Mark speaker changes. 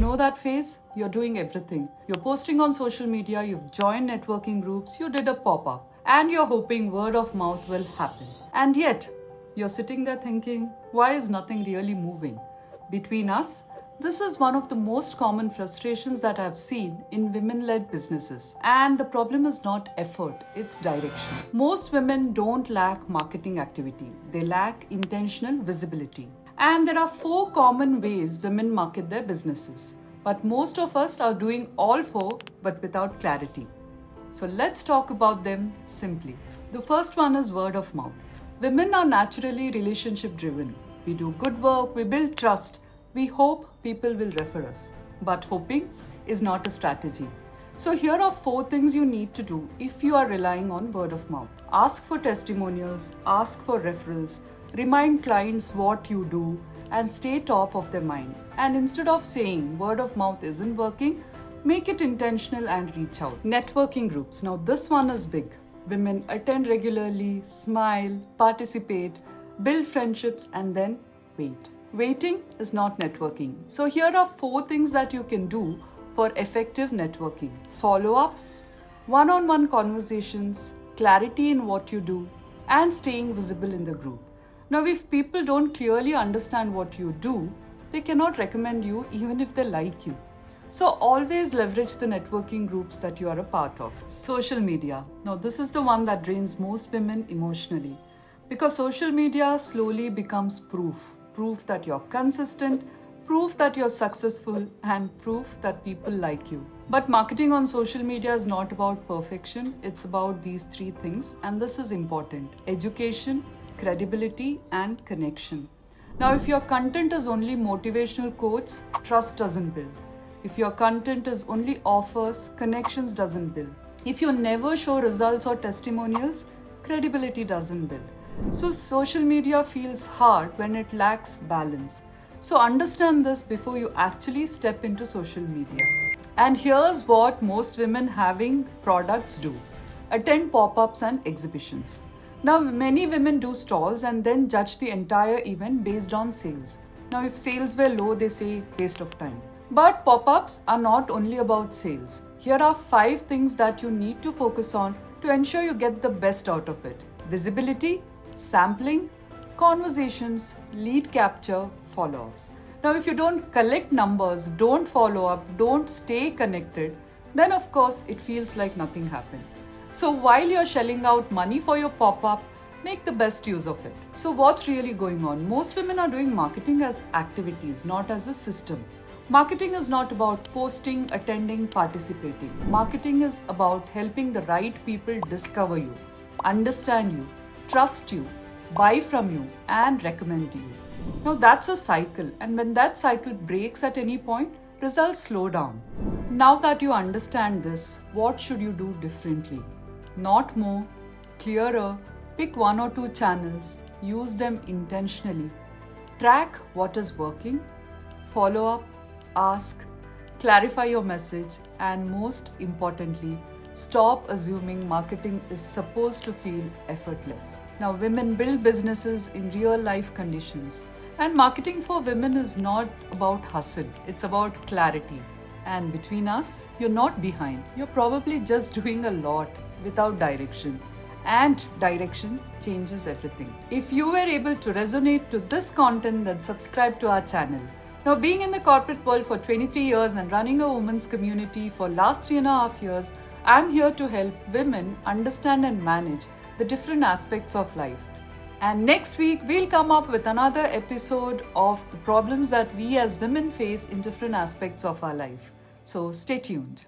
Speaker 1: know that phase? You're doing everything. You're posting on social media, you've joined networking groups, you did a pop-up, and you're hoping word of mouth will happen. And yet, you're sitting there thinking, why is nothing really moving? Between us, this is one of the most common frustrations that I've seen in women-led businesses. And the problem is not effort, it's direction. Most women don't lack marketing activity. They lack intentional visibility. And there are 4 common ways women market their businesses. But most of us are doing all 4 but without clarity. So let's talk about them simply. The first one is word of mouth. Women are naturally relationship driven. We do good work, we build trust, we hope people will refer us. But hoping is not a strategy. So here are 4 things you need to do if you are relying on word of mouth. Ask for testimonials, ask for referrals, remind clients what you do, and stay top of their mind. And instead of saying word of mouth isn't working, make it intentional and reach out. Networking groups. Now this one is big. Women attend regularly, smile, participate, build friendships, and then wait. Waiting is not networking. So here are 4 things that you can do for effective networking. Follow-ups, one-on-one conversations, clarity in what you do, and staying visible in the group. Now, if people don't clearly understand what you do, they cannot recommend you even if they like you. So always leverage the networking groups that you are a part of. Social media. Now, this is the one that drains most women emotionally because social media slowly becomes proof that you're consistent, proof that you're successful, and proof that people like you. But marketing on social media is not about perfection, it's about these 3 things, and this is important: education, credibility, and connection. Now, if your content is only motivational quotes, trust doesn't build. If your content is only offers, connections doesn't build. If you never show results or testimonials, credibility doesn't build. So social media feels hard when it lacks balance. So understand this before you actually step into social media. And here's what most women having products do: attend pop-ups and exhibitions. Now, many women do stalls and then judge the entire event based on sales. Now, if sales were low, they say waste of time. But pop-ups are not only about sales. Here are 5 things that you need to focus on to ensure you get the best out of it: visibility, sampling, conversations, lead capture, follow-ups. Now, if you don't collect numbers, don't follow up, don't stay connected, then of course it feels like nothing happened. So while you're shelling out money for your pop-up, make the best use of it. So what's really going on? Most women are doing marketing as activities, not as a system. Marketing is not about posting, attending, participating. Marketing is about helping the right people discover you, understand you, trust you, buy from you, and recommend you. Now that's a cycle, and when that cycle breaks at any point, results slow down. Now that you understand this, what should you do differently? Not more, clearer, pick 1 or 2 channels, use them intentionally, track what is working, follow up, ask, clarify your message, and most importantly, stop assuming marketing is supposed to feel effortless. Now, women build businesses in real life conditions, and marketing for women is not about hustle, it's about clarity. And between us, you're not behind, you're probably just doing a lot without direction. And direction changes everything. If you were able to resonate to this content, then subscribe to our channel. Now, being in the corporate world for 23 years and running a women's community for last 3.5 years, I'm here to help women understand and manage the different aspects of life. And next week, we'll come up with another episode of the problems that we as women face in different aspects of our life. So stay tuned.